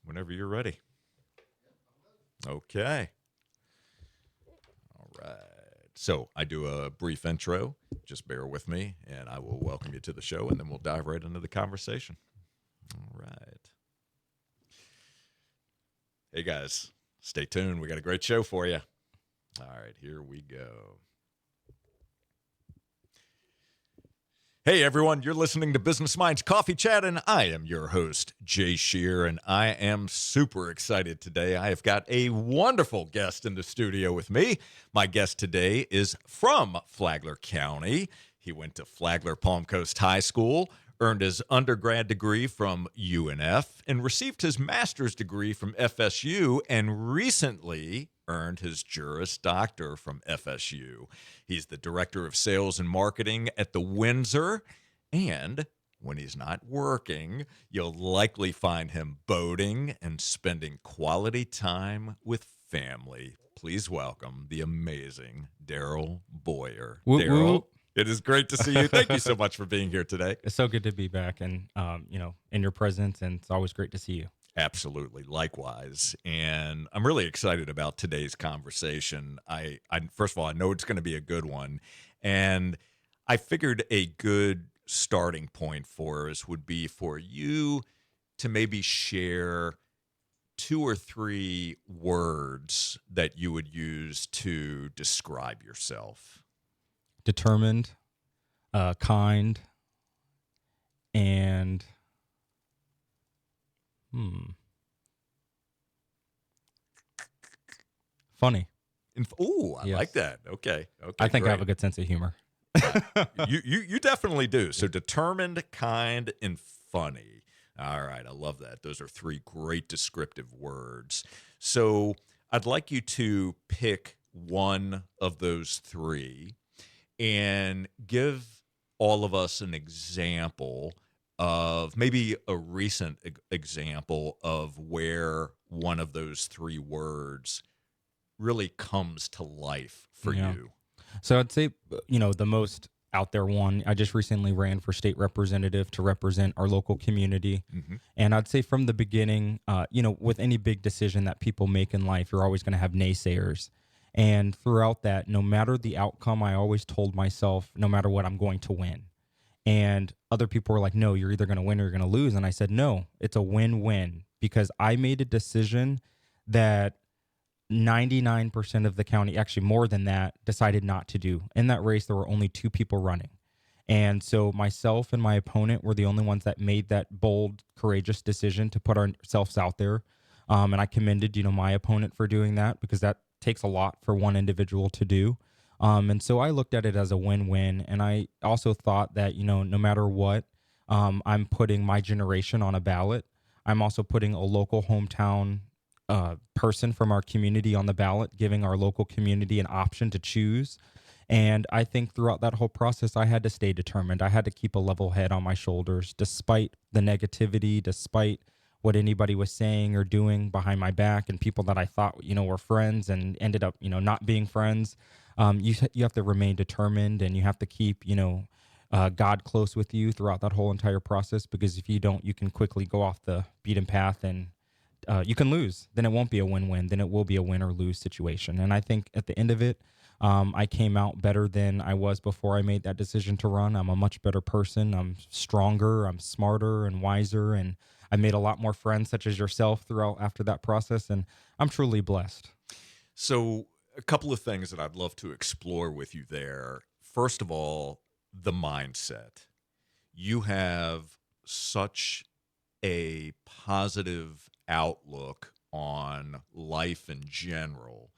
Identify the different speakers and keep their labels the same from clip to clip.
Speaker 1: whenever you're ready. Okay. All right. So I do a brief intro. Just bear with me, and I will welcome you to the show, and then we'll dive right into the conversation. All right. Hey, guys, stay tuned. We got a great show for you. All right, here we go. Hey everyone, you're listening to Business Minds Coffee Chat, and I am your host, Jay Scherr, and I am super excited today. I have got a wonderful guest in the studio with me. My guest today is from Flagler County. He went to Flagler Palm Coast High School, earned his undergrad degree from UNF, and received his master's degree from FSU, and recently earned his Juris Doctor from FSU. He's the Director of Sales and Marketing at the Windsor, and when he's not working, you'll likely find him boating and spending quality time with family. Please welcome the amazing Daryl Boyer.
Speaker 2: Whoop,
Speaker 1: Daryl,
Speaker 2: whoop.
Speaker 1: it is great to see you. Thank you so much for being here today.
Speaker 2: It's so good to be back and, in your presence, and it's always great to see you.
Speaker 1: Absolutely. Likewise. And I'm really excited about today's conversation. I first of all, I know it's going to be a good one. And I figured a good starting point for us would be for you to maybe share 2 or 3 words that you would use to describe yourself.
Speaker 2: Determined, kind, and funny.
Speaker 1: Oh, I
Speaker 2: Yes.
Speaker 1: like that. Okay.
Speaker 2: I think I
Speaker 1: great.
Speaker 2: have a good sense of humor.
Speaker 1: You definitely do. So determined, kind, and funny. All right, I love that. Those are 3 great descriptive words. So I'd like you to pick one of those 3 and give all of us an example of maybe a recent example of where one of those 3 words really comes to life for
Speaker 2: Yeah.
Speaker 1: you.
Speaker 2: So I'd say, the most out there one, I just recently ran for state representative to represent our local community.
Speaker 1: Mm-hmm.
Speaker 2: And I'd say from the beginning, with any big decision that people make in life, you're always going to have naysayers. And throughout that, no matter the outcome, I always told myself, no matter what, I'm going to win. And other people were like, no, you're either going to win or you're going to lose. And I said, no, it's a win-win, because I made a decision that 99% of the county, actually more than that, decided not to do. In that race, there were only 2 people running. And so myself and my opponent were the only ones that made that bold, courageous decision to put ourselves out there. And I commended, my opponent for doing that, because that takes a lot for one individual to do. And so I looked at it as a win-win. And I also thought that, no matter what, I'm putting my generation on a ballot. I'm also putting a local hometown person from our community on the ballot, giving our local community an option to choose. And I think throughout that whole process, I had to stay determined. I had to keep a level head on my shoulders, despite the negativity, despite what anybody was saying or doing behind my back, and people that I thought, were friends and ended up, not being friends. You have to remain determined, and you have to keep, God close with you throughout that whole entire process, because if you don't, you can quickly go off the beaten path and you can lose. Then it won't be a win-win. Then it will be a win or lose situation. And I think at the end of it, I came out better than I was before I made that decision to run. I'm a much better person. I'm stronger. I'm smarter and wiser. And I made a lot more friends, such as yourself, after that process. And I'm truly blessed.
Speaker 1: So a couple of things that I'd love to explore with you there. First of all, the mindset. You have such a positive outlook on life in general.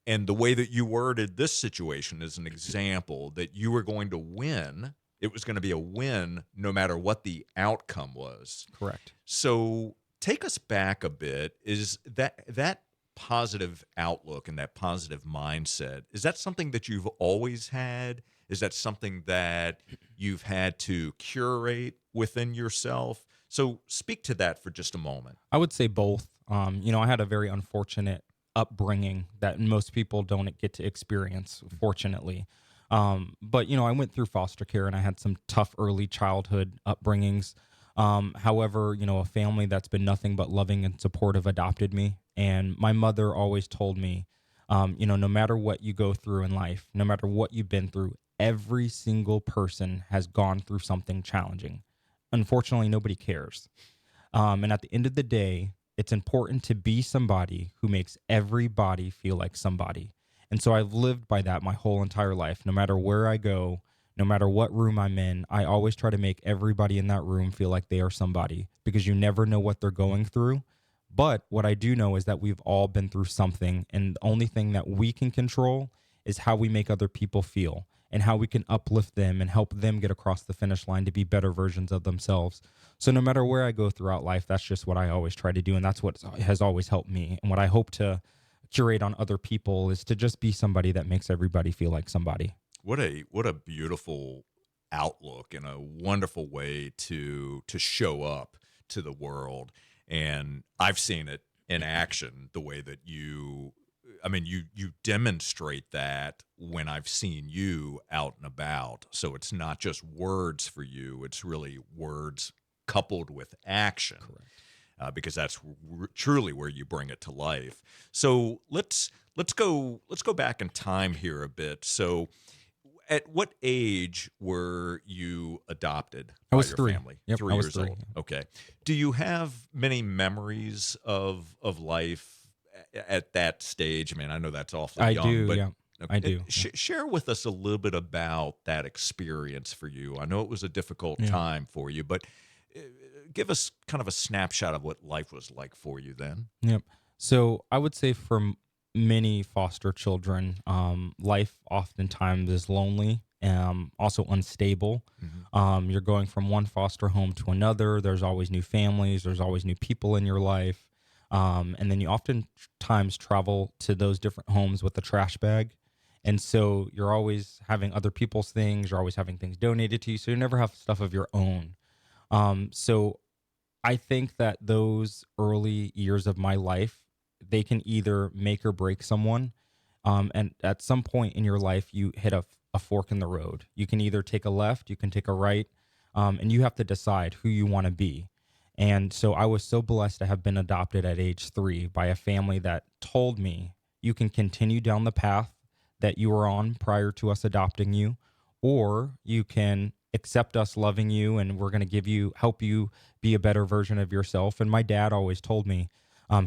Speaker 1: And the way that you worded this situation is an example that you were going to win. It was going to be a win no matter what the outcome was.
Speaker 2: Correct.
Speaker 1: So take us back a bit. Is that positive outlook and that positive mindset, is that something that you've always had? Is that something that you've had to curate within yourself? So speak to that for just a moment.
Speaker 2: I would say both. I had a very unfortunate upbringing that most people don't get to experience, fortunately. But I went through foster care, and I had some tough early childhood upbringings. However, a family that's been nothing but loving and supportive adopted me. And my mother always told me, no matter what you go through in life, no matter what you've been through, every single person has gone through something challenging. Unfortunately, nobody cares. And at the end of the day, it's important to be somebody who makes everybody feel like somebody. And so I've lived by that my whole entire life. No matter where I go, no matter what room I'm in, I always try to make everybody in that room feel like they are somebody, because you never know what they're going through. But what I do know is that we've all been through something. And the only thing that we can control is how we make other people feel and how we can uplift them and help them get across the finish line to be better versions of themselves. So no matter where I go throughout life, that's just what I always try to do. And that's what has always helped me. And what I hope to curate on other people is to just be somebody that makes everybody feel like somebody.
Speaker 1: What a beautiful outlook and a wonderful way to show up to the world. And I've seen it in action the way that you demonstrate that when I've seen you out and about. So it's not just words for you, it's really words coupled with action.
Speaker 2: Correct.
Speaker 1: Because that's truly where you bring it to life. So let's go back in time here a bit. So at what age were you adopted
Speaker 2: I
Speaker 1: by
Speaker 2: was
Speaker 1: your
Speaker 2: 3.
Speaker 1: family?
Speaker 2: Yep,
Speaker 1: Three
Speaker 2: I was
Speaker 1: years
Speaker 2: 3.
Speaker 1: old. Okay. Do you have many memories of life at that stage? I mean, I know that's awfully
Speaker 2: I
Speaker 1: young,
Speaker 2: do,
Speaker 1: but
Speaker 2: yeah. I do. Yeah.
Speaker 1: share with us a little bit about that experience for you. I know it was a difficult
Speaker 2: Yeah.
Speaker 1: time for you, but uh, give us kind of a snapshot of what life was like for you then.
Speaker 2: Yep. So I would say for many foster children, life oftentimes is lonely, also unstable.
Speaker 1: Hmm.
Speaker 2: You're going from one foster home to another. There's always new families. There's always new people in your life. And then you oftentimes travel to those different homes with a trash bag. And so you're always having other people's things. You're always having things donated to you. So you never have stuff of your own. So I think that those early years of my life, they can either make or break someone. And at some point in your life, you hit a fork in the road. You can either take a left, you can take a right, and you have to decide who you want to be. And so I was so blessed to have been adopted at age 3 by a family that told me you can continue down the path that you were on prior to us adopting you, or you can accept us loving you and we're going to help you be a better version of yourself. And my dad always told me,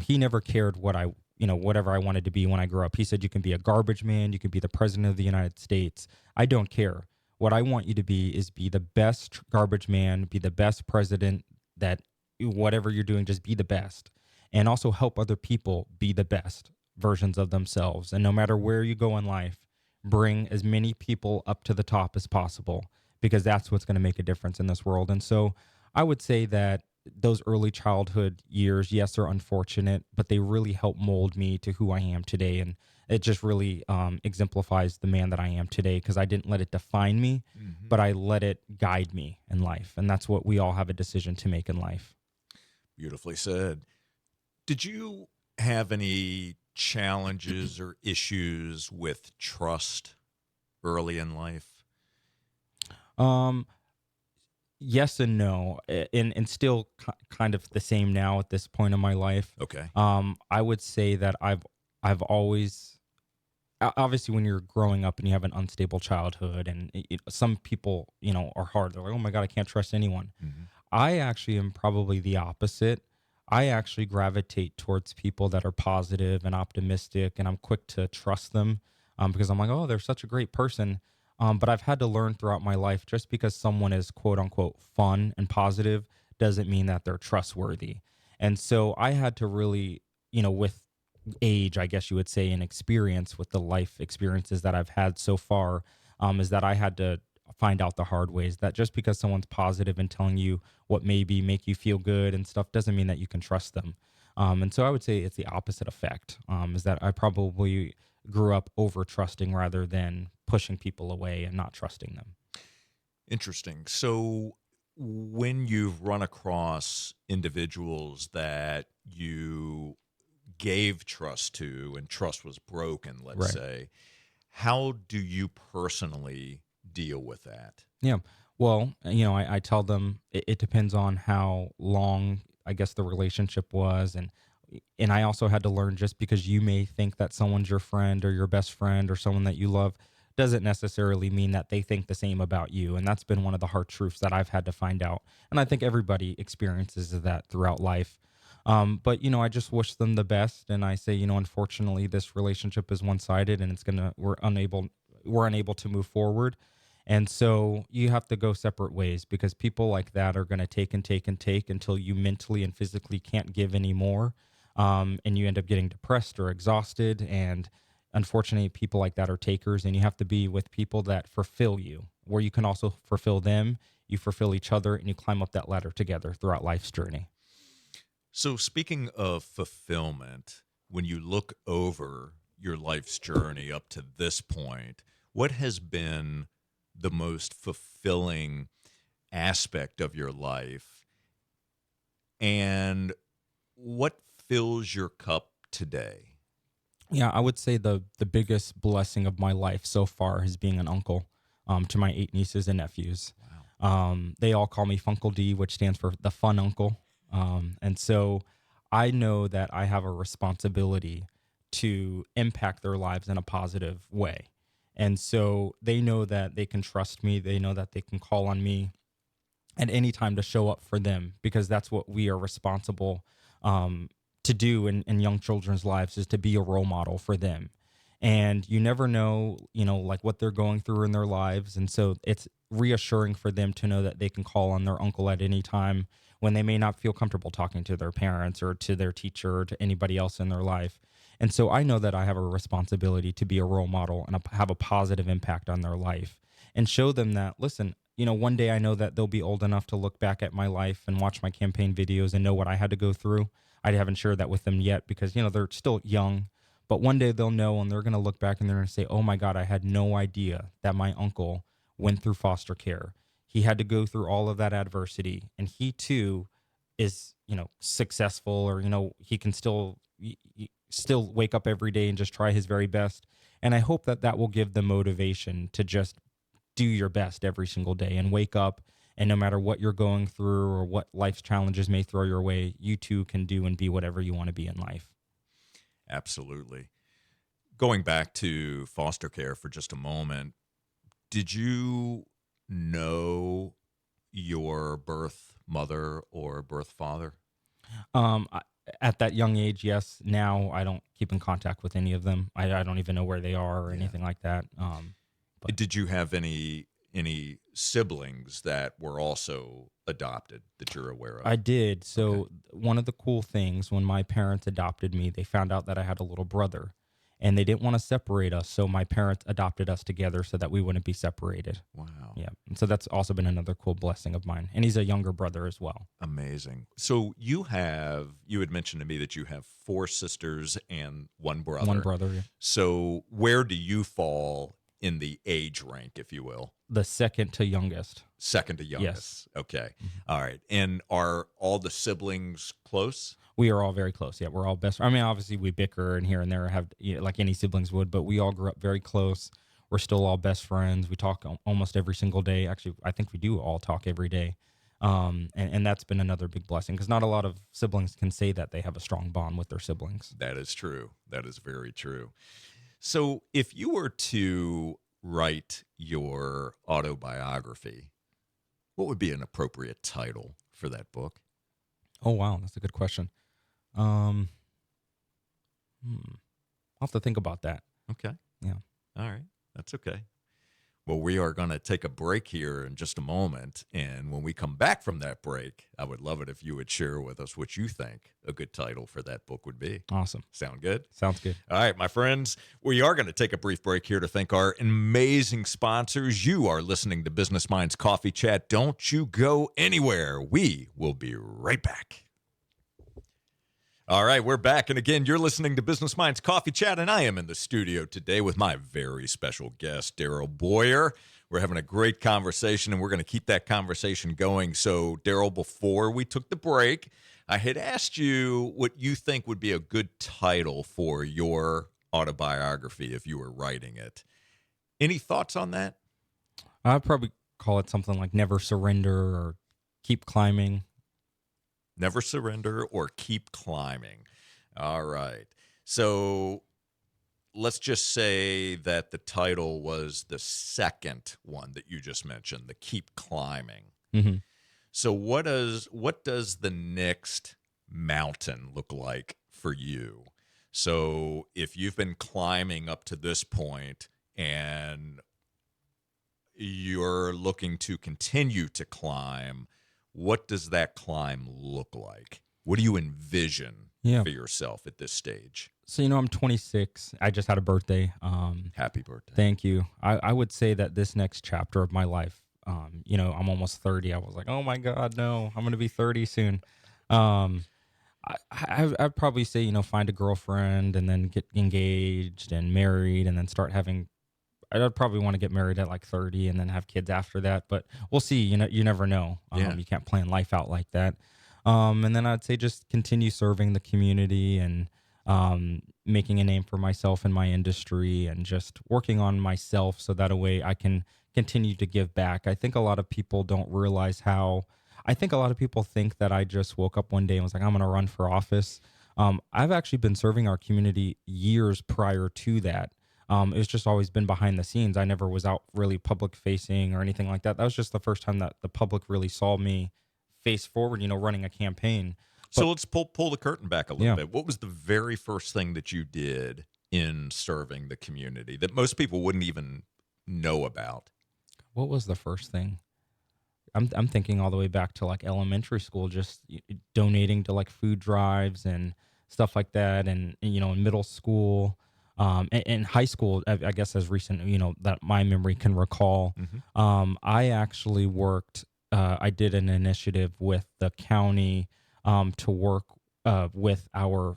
Speaker 2: he never cared whatever I wanted to be when I grew up. He said, you can be a garbage man, you can be the president of the United States. I don't care. What I want you to be is be the best garbage man, be the best president, that whatever you're doing, just be the best. And also help other people be the best versions of themselves. And no matter where you go in life, bring as many people up to the top as possible, because that's what's going to make a difference in this world. And so I would say that those early childhood years, yes, are unfortunate, but they really help mold me to who I am today. And it just really exemplifies the man that I am today, because I didn't let it define me,
Speaker 1: Hmm.
Speaker 2: but I let it guide me in life. And that's what we all have a decision to make in life.
Speaker 1: Beautifully said. Did you have any challenges or issues with trust early in life?
Speaker 2: Um, yes and no, and still kind of the same now at this point in my life.
Speaker 1: Okay.
Speaker 2: I would say that I've always obviously when you're growing up and you have an unstable childhood, and some people are hard. They're like, oh my god, I can't trust anyone.
Speaker 1: Hmm.
Speaker 2: I actually am probably the opposite. I actually gravitate towards people that are positive and optimistic, and I'm quick to trust them, because I'm like, oh, they're such a great person. But I've had to learn throughout my life, just because someone is quote unquote fun and positive doesn't mean that they're trustworthy. And so I had to really, with age, I guess you would say, and experience with the life experiences that I've had so far, is that I had to find out the hard ways that just because someone's positive and telling you what maybe make you feel good and stuff doesn't mean that you can trust them. And so I would say it's the opposite effect, is that I probably grew up over trusting rather than pushing people away and not trusting them.
Speaker 1: Interesting. So, when you've run across individuals that you gave trust to and trust was broken, let's
Speaker 2: Right.
Speaker 1: say, how do you personally deal with that?
Speaker 2: Yeah. Well, I tell them it depends on how long I guess the relationship was, and I also had to learn just because you may think that someone's your friend or your best friend or someone that you love doesn't necessarily mean that they think the same about you. And that's been one of the hard truths that I've had to find out. And I think everybody experiences that throughout life. But I just wish them the best, and I say, unfortunately, this relationship is one sided, and we're unable to move forward. And so you have to go separate ways because people like that are going to take and take and take until you mentally and physically can't give anymore. And you end up getting depressed or exhausted. And unfortunately, people like that are takers, and you have to be with people that fulfill you, where you can also fulfill them, you fulfill each other, and you climb up that ladder together throughout life's journey.
Speaker 1: So, speaking of fulfillment, when you look over your life's journey up to this point, what has been the most fulfilling aspect of your life? And what fills your cup today?
Speaker 2: Yeah, I would say the biggest blessing of my life so far is being an uncle to my 8 nieces and nephews. They all call me Funkle D, which stands for the fun uncle. And so I know that I have a responsibility to impact their lives in a positive way. And so they know that they can trust me. They know that they can call on me at any time to show up for them because that's what we are responsible to do in young children's lives is to be a role model for them. And you never know, like what they're going through in their lives. And so it's reassuring for them to know that they can call on their uncle at any time when they may not feel comfortable talking to their parents or to their teacher or to anybody else in their life. And so I know that I have a responsibility to be a role model and have a positive impact on their life and show them that, listen, one day I know that they'll be old enough to look back at my life and watch my campaign videos and know what I had to go through. I haven't shared that with them yet because, they're still young. But one day they'll know and they're going to look back and they're going to say, oh my God, I had no idea that my uncle went through foster care. He had to go through all of that adversity. And he too is, successful or, he can still wake up every day and just try his very best. And I hope that that will give them motivation to just do your best every single day and wake up. And no matter what you're going through or what life's challenges may throw your way, you too can do and be whatever you want to be in life.
Speaker 1: Absolutely. Going back to foster care for just a moment, did you know your birth mother or birth father?
Speaker 2: At that young age, yes. Now I don't keep in contact with any of them. I don't even know where they are or anything like that. But
Speaker 1: Did you have any siblings that were also adopted that you're aware of?
Speaker 2: I did. So
Speaker 1: Okay.
Speaker 2: one of the cool things when my parents adopted me, they found out that I had a little brother, and they didn't want to separate us. So my parents adopted us together so that we wouldn't be separated.
Speaker 1: Wow.
Speaker 2: Yeah. And so that's also been another cool blessing of mine. And he's a younger brother as well.
Speaker 1: Amazing. So you had mentioned to me that you have four sisters and one brother.
Speaker 2: One brother, yeah.
Speaker 1: So where do you fall in the age rank, if you will?
Speaker 2: The second to youngest.
Speaker 1: Second to youngest. Okay. All right. And are all the siblings close?
Speaker 2: We are all very close. Yeah, we're all best. I mean, obviously we bicker and here and there have like any siblings would, but we all grew up very close. We're still all best friends. We talk almost every single day. Actually, I think we do all talk every day. And that's been another big blessing because not a lot of siblings can say that they have a strong bond with their siblings.
Speaker 1: That is true. That is very true. So if you were to write your autobiography, what would be an appropriate title for that book?
Speaker 2: Oh wow, that's a good question. Um, I'll have to think about that.
Speaker 1: Okay.
Speaker 2: Yeah.
Speaker 1: All right. That's okay. Well, we are going to take a break here in just a moment. And when we come back from that break, I would love it if you would share with us what you think a good title for that book would be.
Speaker 2: Awesome.
Speaker 1: Sound good?
Speaker 2: Sounds good.
Speaker 1: All right, my friends, we are going to take a brief break here to thank our amazing sponsors. You are listening to Business Minds Coffee Chat. Don't you go anywhere. We will be right back. All right, we're back. And again, you're listening to Business Minds Coffee Chat, and I am in the studio today with my very special guest, Daryl Boyer. We're having a great conversation, and we're going to keep that conversation going. So, Daryl, before we took the break, I had asked you what you think would be a good title for your autobiography if you were writing it. Any thoughts on that?
Speaker 2: I'd probably call it something like never surrender or keep climbing.
Speaker 1: Never surrender or keep climbing. All right. So let's just say that the title was the second one that you just mentioned, the keep climbing.
Speaker 2: Hmm.
Speaker 1: So what does the next mountain look like for you? So if you've been climbing up to this point and you're looking to continue to climb, what does that climb look like? What do you envision
Speaker 2: Yeah.
Speaker 1: for yourself at this stage?
Speaker 2: So, I'm 26. I just had a birthday.
Speaker 1: Happy birthday.
Speaker 2: Thank you. I would say that this next chapter of my life, I'm almost 30. I was like, oh my God, no, I'm going to be 30 soon. Um, I'd probably say, find a girlfriend and then get engaged and married and then start having. I'd probably want to get married at like 30 and then have kids after that, but we'll see. You never know.
Speaker 1: Yeah.
Speaker 2: You can't plan life out like that. And then I'd say just continue serving the community and making a name for myself in my industry and just working on myself so that a way I can continue to give back. I think a lot of people don't realize how. I think a lot of people think that I just woke up one day and was like, I'm going to run for office. I've actually been serving our community years prior to that. It's just always been behind the scenes. I never was out really public facing or anything like that. That was just the first time that the public really saw me face forward, running a campaign.
Speaker 1: So
Speaker 2: But
Speaker 1: let's pull the curtain back a little
Speaker 2: yeah,
Speaker 1: bit. What was the very first thing that you did in serving the community that most people wouldn't even know about?
Speaker 2: what was the first thing? I'm thinking all the way back to like elementary school, just donating to like food drives and stuff like that, and in middle school, and high school. I guess as recent, that my memory can recall.
Speaker 1: Hmm.
Speaker 2: I actually worked. I did an initiative with the county to work with our.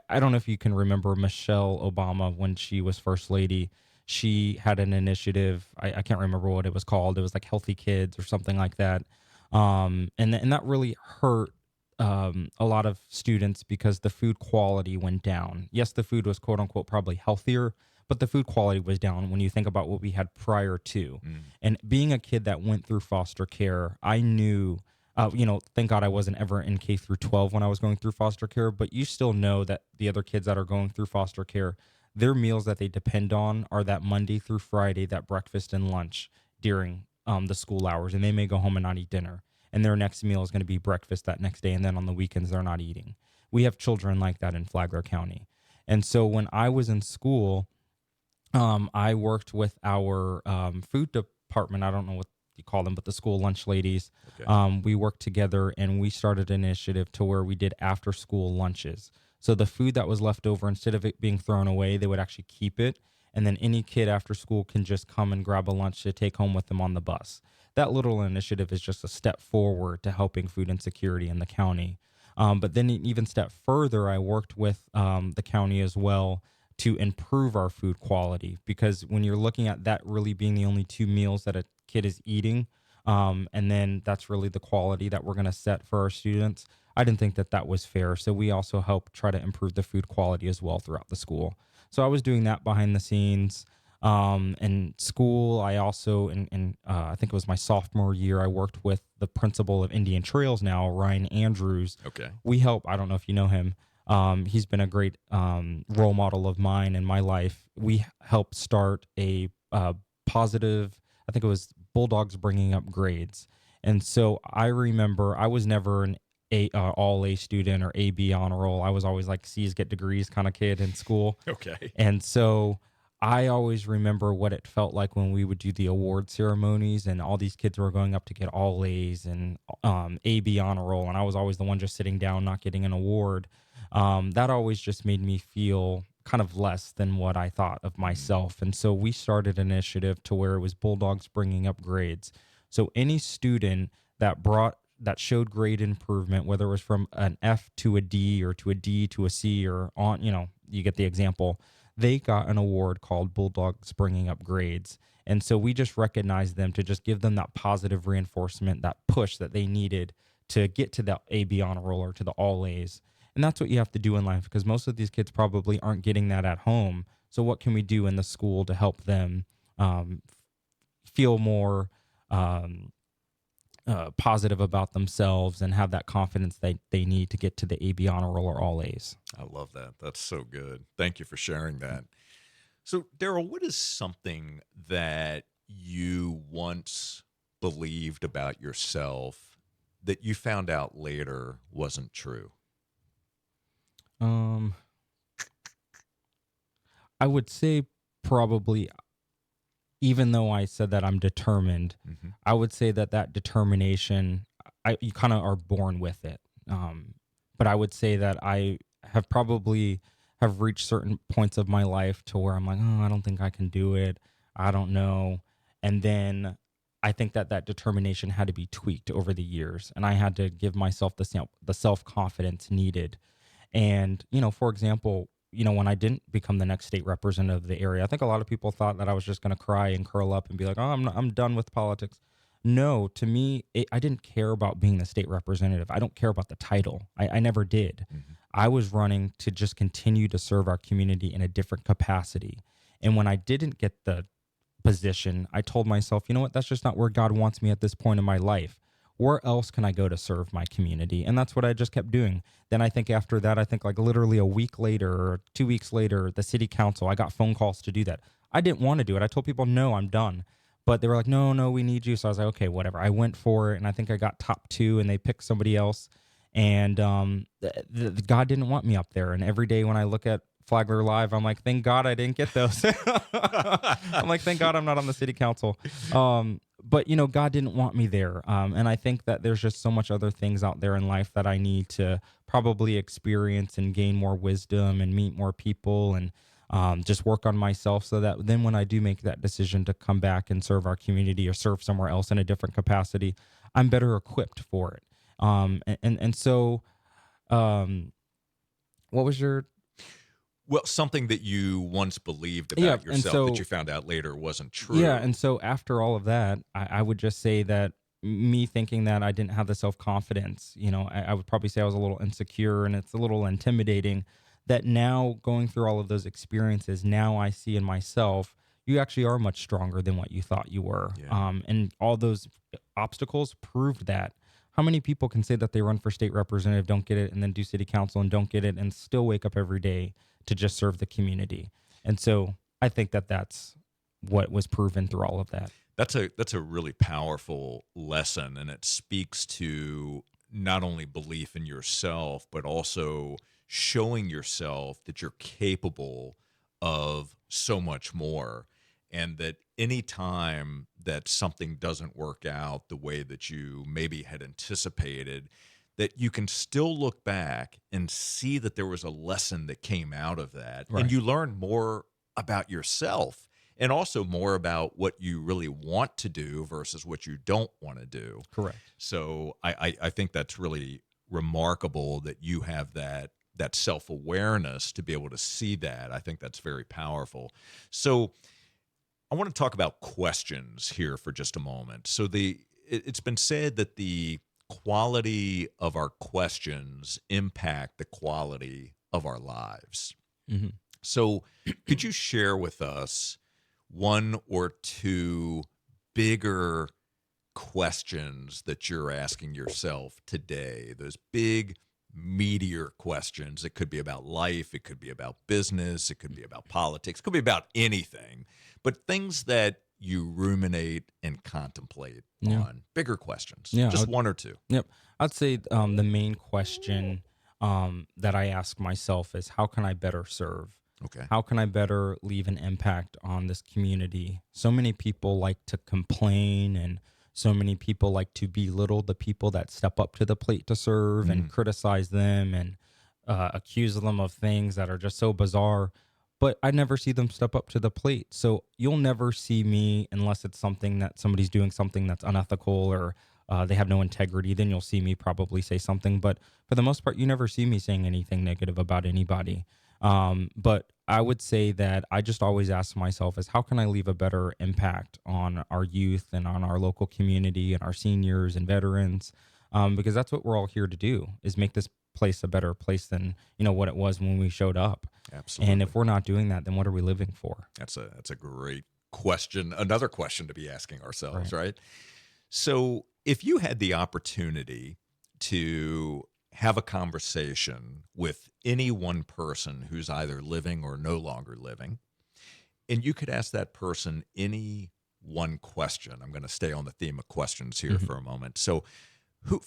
Speaker 2: I don't know if you can remember Michelle Obama when she was first lady. She had an initiative. I can't remember what it was called. It was like Healthy Kids or something like that. And that really hurt a lot of students because the food quality went down. Yes, the food was quote unquote probably healthier, but the food quality was down when you think about what we had prior to.
Speaker 1: Mm.
Speaker 2: And being a kid that went through foster care, I knew. Thank God I wasn't ever in K through 12 when I was going through foster care, but you still know that the other kids that are going through foster care, their meals that they depend on are that Monday through Friday, that breakfast and lunch during the school hours, and they may go home and not eat dinner. And their next meal is going to be breakfast that next day, and then on the weekends they're not eating. We have children like that in Flagler County, and so when I was in school, I worked with our food department. I don't know what you call them, but the school lunch ladies.
Speaker 1: Okay.
Speaker 2: We worked together and we started an initiative to where we did after school lunches. So the food that was left over, instead of it being thrown away, they would actually keep it. And then any kid after school can just come and grab a lunch to take home with them on the bus. That little initiative is just a step forward to helping food insecurity in the county. But then even step further, I worked with the county as well to improve our food quality, because when you're looking at that really being the only two meals that a kid is eating, and then that's really the quality that we're going to set for our students, I didn't think that that was fair. So we also helped try to improve the food quality as well throughout the school. So I was doing that behind the scenes. In school, I also, I think it was my sophomore year, I worked with the principal of Indian Trails now, Ryan Andrews.
Speaker 1: Okay.
Speaker 2: We help, I don't know if you know him. He's been a great role model of mine in my life. We helped start a positive, I think it was Bulldogs Bringing Up Grades. And so I remember I was never an all A student or A B honor roll. I was always like C's get degrees kind of kid in school.
Speaker 1: Okay.
Speaker 2: And so I always remember what it felt like when we would do the award ceremonies and all these kids were going up to get all A's and A B honor roll. And I was always the one just sitting down, not getting an award. That always just made me feel kind of less than what I thought of myself. And so we started an initiative to where it was Bulldogs Bringing Up Grades. So any student that showed grade improvement, whether it was from an F to a D or to a D to a C or on, you get the example, they got an award called Bulldogs Bringing Up Grades. And so we just recognized them to just give them that positive reinforcement, that push that they needed to get to the AB honor roll or to the all A's. And that's what you have to do in life, because most of these kids probably aren't getting that at home. So what can we do in the school to help them feel more um, positive about themselves and have that confidence they need to get to the AB honor roll or all A's.
Speaker 1: I love that. That's so good. Thank you for sharing that. So, Daryl, what is something that you once believed about yourself that you found out later wasn't true?
Speaker 2: Um, I would say probably, even though I said that I'm determined,
Speaker 1: Hmm.
Speaker 2: I would say that that determination, you kind of are born with it. But I would say that I have probably have reached certain points of my life to where I'm like, oh, I don't think I can do it. I don't know. And then I think that that determination had to be tweaked over the years, and I had to give myself the self confidence needed. And, for example, when I didn't become the next state representative of the area, I think a lot of people thought that I was just going to cry and curl up and be like, oh, I'm done with politics. No, to me, I didn't care about being the state representative. I don't care about the title. I never did.
Speaker 1: Hmm.
Speaker 2: I was running to just continue to serve our community in a different capacity. And when I didn't get the position, I told myself, you know what, that's just not where God wants me at this point in my life. Where else can I go to serve my community? And that's what I just kept doing. Then I think after that, I think like literally a week later or 2 weeks later, the city council, I got phone calls to do that. I didn't want to do it. I told people, no, I'm done. But they were like, no, no, we need you. So I was like, okay, whatever. I went for it, and I think I got top two, and they picked somebody else. And God didn't want me up there. And every day when I look at Flagler Live, I'm like, thank God I didn't get those. I'm like, thank God I'm not on the city council. But God didn't want me there. And I think that there's just so much other things out there in life that I need to probably experience and gain more wisdom and meet more people and just work on myself, so that then when I do make that decision to come back and serve our community or serve somewhere else in a different capacity, I'm better equipped for it. So, um, what was your?
Speaker 1: Well, something that you once believed
Speaker 2: Yeah,
Speaker 1: about
Speaker 2: and
Speaker 1: yourself that
Speaker 2: so
Speaker 1: you found out later wasn't
Speaker 2: yeah,
Speaker 1: true.
Speaker 2: and so after all of that, I would just say that me thinking that I didn't have the self confidence, I would probably say I was a little insecure, and it's a little intimidating. That now going through all of those experiences, now I see in myself, you actually are much stronger than what you thought you were.
Speaker 1: Yeah.
Speaker 2: And all those obstacles proved that. How many people can say that they run for state representative, don't get it, and then do city council and don't get it, and still wake up every day to just serve the community? And so I think that that's what was proven through all of that.
Speaker 1: That's a really powerful lesson, and it speaks to not only belief in yourself, but also showing yourself that you're capable of so much more, and that any time that something doesn't work out the way that you maybe had anticipated, that you can still look back and see that there was a lesson that came out of that, and
Speaker 2: Right.
Speaker 1: you learn more about yourself and also more about what you really want to do versus what you don't want to do.
Speaker 2: Correct.
Speaker 1: So I think that's really remarkable that you have that self-awareness to be able to see that. I think that's very powerful. So I want to talk about questions here for just a moment. So it's been said that the quality of our questions impact the quality of our lives.
Speaker 2: Hmm.
Speaker 1: So could you share with us one or two bigger questions that you're asking yourself today? Those big meteor questions. It could be about life, it could be about business, it could be about politics, it could be about anything, but things that you ruminate and contemplate
Speaker 2: Yeah.
Speaker 1: on. Bigger questions,
Speaker 2: Yeah.
Speaker 1: just one or two.
Speaker 2: Yep. I'd say the main question that I ask myself is, how can I better serve?
Speaker 1: Okay.
Speaker 2: How can I better leave an impact on this community? So many people like to complain, and so many people like to belittle the people that step up to the plate to serve and
Speaker 1: Mm.
Speaker 2: criticize them and accuse them of things that are just so bizarre. But I never see them step up to the plate. So you'll never see me unless it's something that somebody's doing something that's unethical or they have no integrity. Then you'll see me probably say something. But for the most part, you never see me saying anything negative about anybody. But I would say that I just always ask myself is, how can I leave a better impact on our youth and on our local community and our seniors and veterans? Because that's what we're all here to do, is make this place a better place than, what it was when we showed up. And
Speaker 1: Absolutely.
Speaker 2: if we're not doing that, then what are we living for?
Speaker 1: That's a great question. Another question to be asking ourselves,
Speaker 2: Right.
Speaker 1: right? So, if you had the opportunity to have a conversation with any one person who's either living or no longer living, and you could ask that person any one question, I'm going to stay on the theme of questions here
Speaker 2: Mhm.
Speaker 1: for a moment. So, who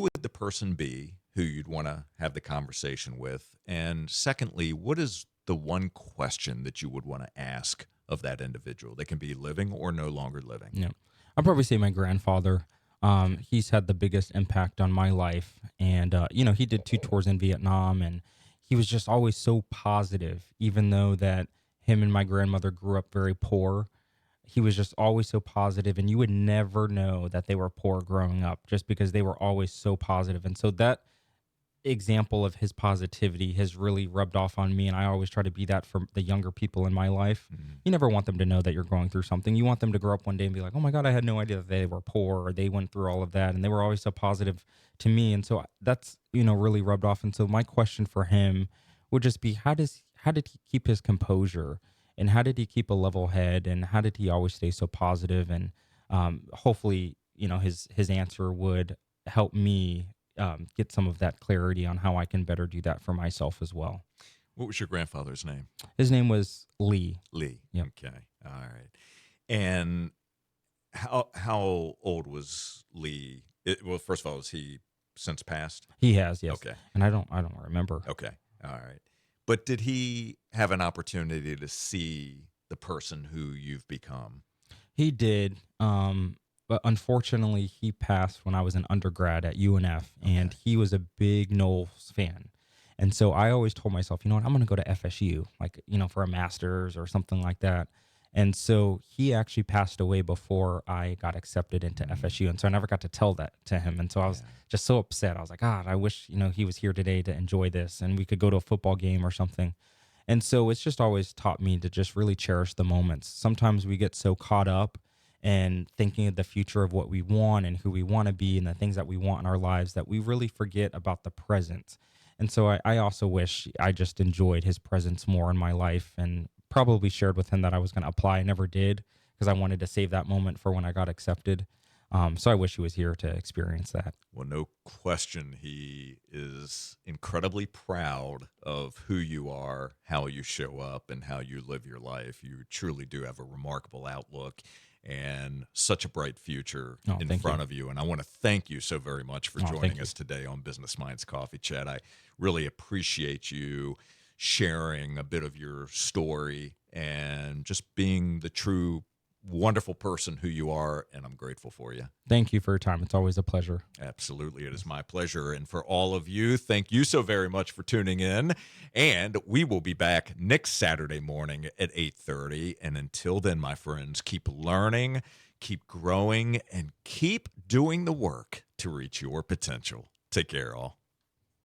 Speaker 1: would the person be who you'd want to have the conversation with? And secondly, what is the one question that you would want to ask of that individual? They can be living or no longer living.
Speaker 2: Yeah. I'll probably say my grandfather.
Speaker 1: Okay.
Speaker 2: He's had the biggest impact on my life. And, he did 2 tours in Vietnam, and he was just always so positive, even though that him and my grandmother grew up very poor. He was just always so positive, and you would never know that they were poor growing up just because they were always so positive. And so that example of his positivity has really rubbed off on me, and I always try to be that for the younger people in my life.
Speaker 1: Mhm.
Speaker 2: You never want them to know that you're going through something. You want them to grow up one day and be like, "Oh my god, I had no idea that they were poor or they went through all of that," and they were always so positive to me. And so that's, really rubbed off. And so my question for him would just be, how did he keep his composure, and how did he keep a level head, and how did he always stay so positive? And hopefully, his answer would help me get some of that clarity on how I can better do that for myself as well.
Speaker 1: What was your grandfather's name?
Speaker 2: His name was Lee.
Speaker 1: Lee.
Speaker 2: Yep.
Speaker 1: Okay. All right. And how old was Lee? Well, first of all, was he since passed?
Speaker 2: He has, yes.
Speaker 1: Okay.
Speaker 2: And I don't remember.
Speaker 1: Okay. All right. But did he have an opportunity to see the person who you've become?
Speaker 2: He did. But unfortunately, he passed when I was an undergrad at UNF,
Speaker 1: Okay.
Speaker 2: and he was a big Knowles fan. And so I always told myself, you know what, I'm going to go to FSU, like, for a master's or something like that. And so he actually passed away before I got accepted into
Speaker 1: Mm,
Speaker 2: FSU. And so I never got to tell that to him. And so I was
Speaker 1: yeah.
Speaker 2: just so upset. I was like, God, I wish, he was here today to enjoy this and we could go to a football game or something. And so it's just always taught me to just really cherish the moments. Sometimes we get so caught up and thinking of the future of what we want and who we want to be and the things that we want in our lives that we really forget about the present. And so I also wish I just enjoyed his presence more in my life, and probably shared with him that I was going to apply. I never did because I wanted to save that moment for when I got accepted. So I wish he was here to experience that.
Speaker 1: Well, no question, he is incredibly proud of who you are, how you show up, and how you live your life. You truly do have a remarkable outlook and such a bright future
Speaker 2: Oh,
Speaker 1: in
Speaker 2: thank you.
Speaker 1: front of you. And I want to thank you so very much for
Speaker 2: Oh, thank
Speaker 1: joining
Speaker 2: you.
Speaker 1: us today on Business Minds Coffee Chat. I really appreciate you sharing a bit of your story and just being the true wonderful person who you are. And I'm grateful for you.
Speaker 2: Thank you for your time. It's always a pleasure.
Speaker 1: Absolutely. It is my pleasure. And for all of you, thank you so very much for tuning in. And we will be back next Saturday morning at 8:30. And until then, my friends, keep learning, keep growing, and keep doing the work to reach your potential. Take care, all.